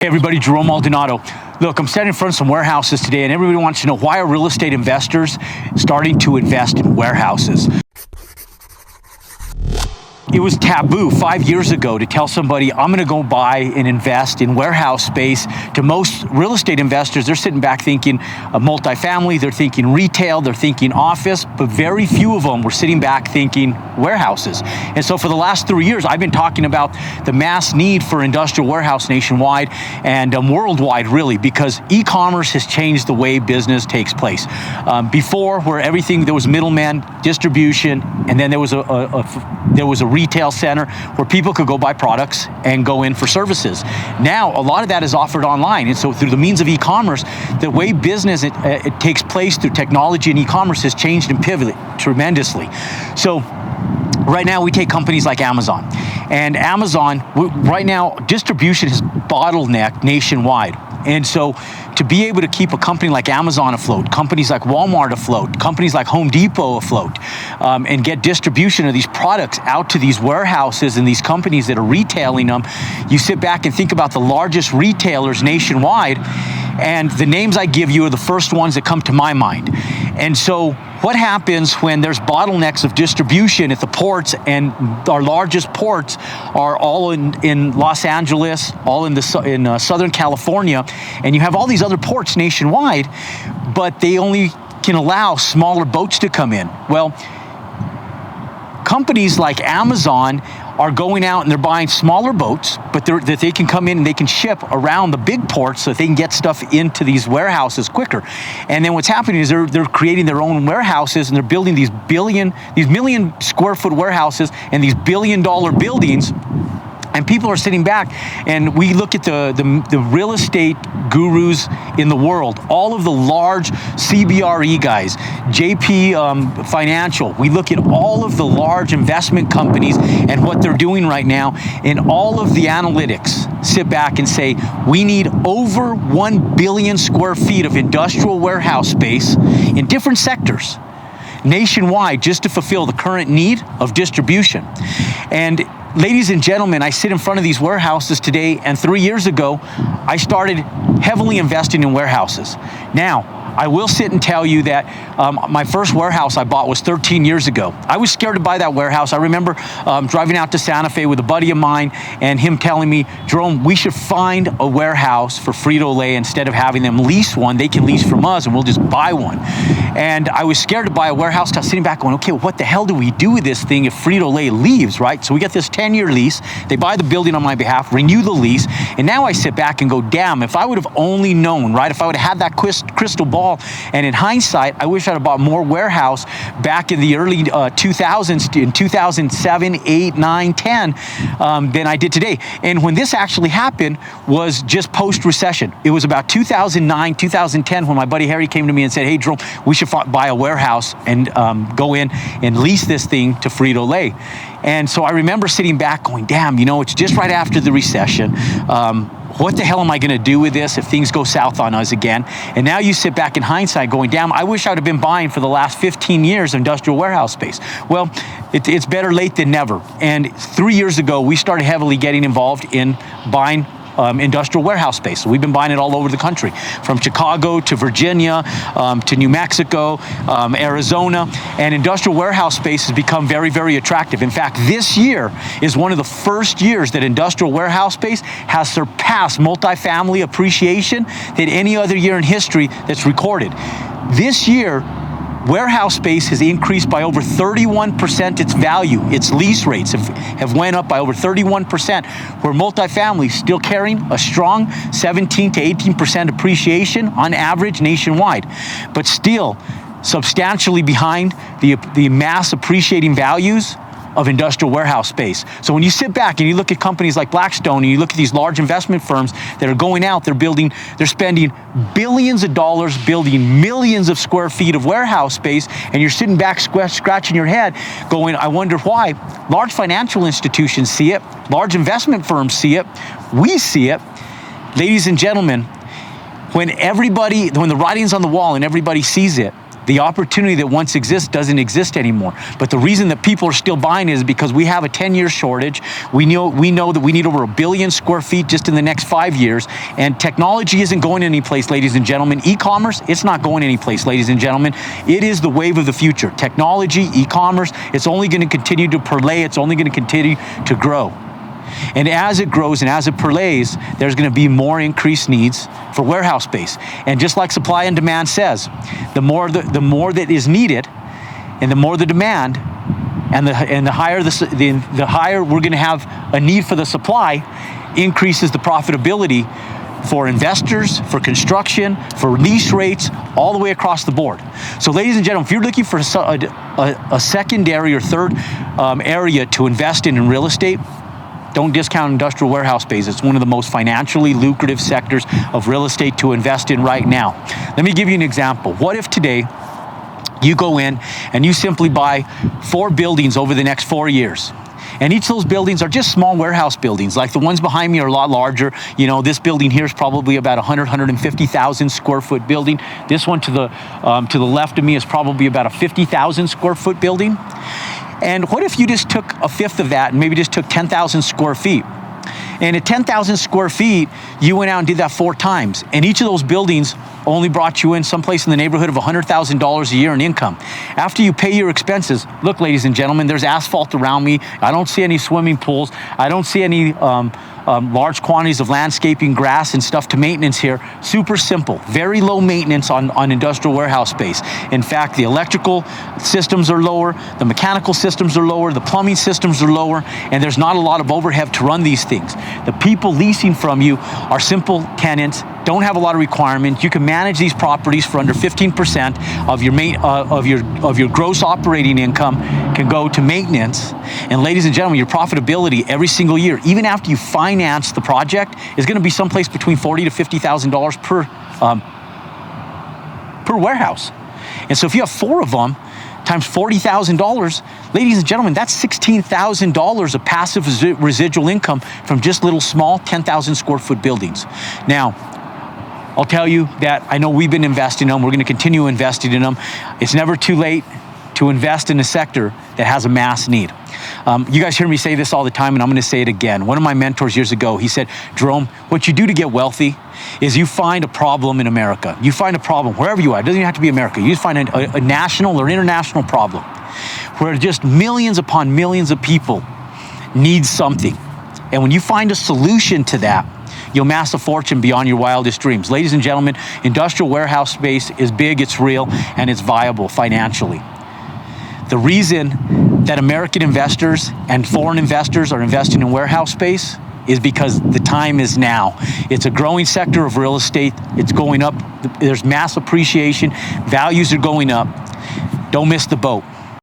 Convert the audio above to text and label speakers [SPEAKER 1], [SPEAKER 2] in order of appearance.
[SPEAKER 1] Hey everybody, Jerome Maldonado. Look, I'm standing in front of some warehouses today, and everybody wants to know, why are real estate investors starting to invest in warehouses? It was taboo 5 years ago to tell somebody, I'm going to go buy and invest in warehouse space. To most real estate investors, they're sitting back thinking multifamily, they're thinking retail, they're thinking office, but very few of them were sitting back thinking warehouses. And so for the last 3 years, I've been talking about the mass need for industrial warehouse nationwide and worldwide, really, because e-commerce has changed the way business takes place. Before, where everything, there was middlemen, distribution, and then there was a retail center where people could go buy products and go in for services. Now, a lot of that is offered online. And so through the means of e-commerce, the way business it takes place through technology and e-commerce has changed and pivoted tremendously. So right now we take companies like Amazon. And Amazon, right now, distribution is bottlenecked nationwide. And so to be able to keep a company like Amazon afloat, companies like Walmart afloat, companies like Home Depot afloat, and get distribution of these products out to these warehouses and these companies that are retailing them, you sit back and think about the largest retailers nationwide, and the names I give you are the first ones that come to my mind. And so what happens when there's bottlenecks of distribution at the ports, and our largest ports are all in Los Angeles, all in Southern California, and you have all these other ports nationwide, but they only can allow smaller boats to come in. Well, companies like Amazon are going out and they're buying smaller boats, but that they can come in and they can ship around the big ports so that they can get stuff into these warehouses quicker. And then what's happening is they're creating their own warehouses, and they're building these million square foot warehouses and these billion-dollar buildings. And people are sitting back, and we look at the real estate gurus in the world, all of the large CBRE guys, JP Financial. We look at all of the large investment companies and what they're doing right now, and all of the analytics sit back and say, we need over 1 billion square feet of industrial warehouse space in different sectors nationwide just to fulfill the current need of distribution. And ladies and gentlemen, I sit in front of these warehouses today, and 3 years ago, I started heavily investing in warehouses. Now, I will sit and tell you that my first warehouse I bought was 13 years ago. I was scared to buy that warehouse. I remember driving out to Santa Fe with a buddy of mine, and him telling me, Jerome, we should find a warehouse for Frito-Lay instead of having them lease one. They can lease from us and we'll just buy one. And I was scared to buy a warehouse. I was sitting back going, okay, what the hell do we do with this thing if Frito-Lay leaves, right? So we get this 10-year lease. They buy the building on my behalf, renew the lease. And now I sit back and go, damn, if I would have only known, right? If I would have had that crystal ball, and in hindsight, I wish I'd have bought more warehouse back in the early 2000s, in 2007, 8, 9, 10, than I did today. And when this actually happened was just post-recession. It was about 2009, 2010 when my buddy Harry came to me and said, hey, Jerome, we should buy a warehouse and go in and lease this thing to Frito-Lay. And so I remember sitting back going, damn, it's just right after the recession. What the hell am I going to do with this if things go south on us again? And now you sit back in hindsight going, damn, I wish I would have been buying for the last 15 years industrial warehouse space. Well, it's better late than never. And 3 years ago, we started heavily getting involved in buying industrial warehouse space. So we've been buying it all over the country, from Chicago to Virginia, to New Mexico, Arizona, and industrial warehouse space has become very, very attractive. In fact, this year is one of the first years that industrial warehouse space has surpassed multifamily appreciation than any other year in history that's recorded. This year, warehouse space has increased by over 31% its value. Its lease rates have went up by over 31%, where multifamily is still carrying a strong 17 to 18% appreciation on average nationwide, but still substantially behind the mass appreciating values of industrial warehouse space. So when you sit back and you look at companies like Blackstone, and you look at these large investment firms that are going out, they're spending billions of dollars building millions of square feet of warehouse space, and you're sitting back scratching your head going, I wonder why. Large financial institutions see it, large investment firms see it, we see it. Ladies and gentlemen, when the writing's on the wall and everybody sees it, the opportunity that once exists doesn't exist anymore. But the reason that people are still buying is because we have a 10-year shortage. We know that we need over 1 billion square feet just in the next 5 years, and technology isn't going anyplace, ladies and gentlemen. E-commerce, it's not going anyplace, ladies and gentlemen. It is the wave of the future. Technology, e-commerce, it's only going to continue to parlay. It's only going to continue to grow. And as it grows and as it parlays, there's going to be more increased needs for warehouse space. And just like supply and demand says, the more that is needed, and the more the demand, and the higher the higher we're going to have a need for the supply, increases the profitability for investors, for construction, for lease rates, all the way across the board. So ladies and gentlemen, if you're looking for a secondary or third area to invest in real estate, don't discount industrial warehouse space. It's one of the most financially lucrative sectors of real estate to invest in right now. Let me give you an example. What if today you go in and you simply buy 4 buildings over the next 4 years? And each of those buildings are just small warehouse buildings. Like the ones behind me are a lot larger. You know, this building here is probably about 150,000 square foot building. This one to the left of me is probably about a 50,000 square foot building. And what if you just took a fifth of that and maybe just took 10,000 square feet? And at 10,000 square feet, you went out and did that 4 times. And each of those buildings only brought you in someplace in the neighborhood of $100,000 a year in income. After you pay your expenses, look, ladies and gentlemen, there's asphalt around me. I don't see any swimming pools. I don't see any large quantities of landscaping, grass, and stuff to maintenance here. Super simple, very low maintenance on industrial warehouse space. In fact, the electrical systems are lower, the mechanical systems are lower, the plumbing systems are lower, and there's not a lot of overhead to run these things. The people leasing from you are simple tenants, don't have a lot of requirements. You can manage these properties for under 15% of your gross operating income can go to maintenance. And ladies and gentlemen, your profitability every single year, even after you finance the project, is going to be someplace between $40,000 to $50,000 per warehouse. And so if you have 4 of them times $40,000, ladies and gentlemen, that's $16,000 of passive residual income from just little small 10,000 square foot buildings. Now, I'll tell you that I know we've been investing in them. We're going to continue investing in them. It's never too late to invest in a sector that has a mass need. You guys hear me say this all the time, and I'm going to say it again. One of my mentors years ago, he said, Jerome, what you do to get wealthy is you find a problem in America. You find a problem wherever you are. It doesn't even have to be America. You just find a national or international problem where just millions upon millions of people need something. And when you find a solution to that, you'll amass a fortune beyond your wildest dreams. Ladies and gentlemen, industrial warehouse space is big, it's real, and it's viable financially. The reason that American investors and foreign investors are investing in warehouse space is because the time is now. It's a growing sector of real estate. It's going up. There's mass appreciation. Values are going up. Don't miss the boat.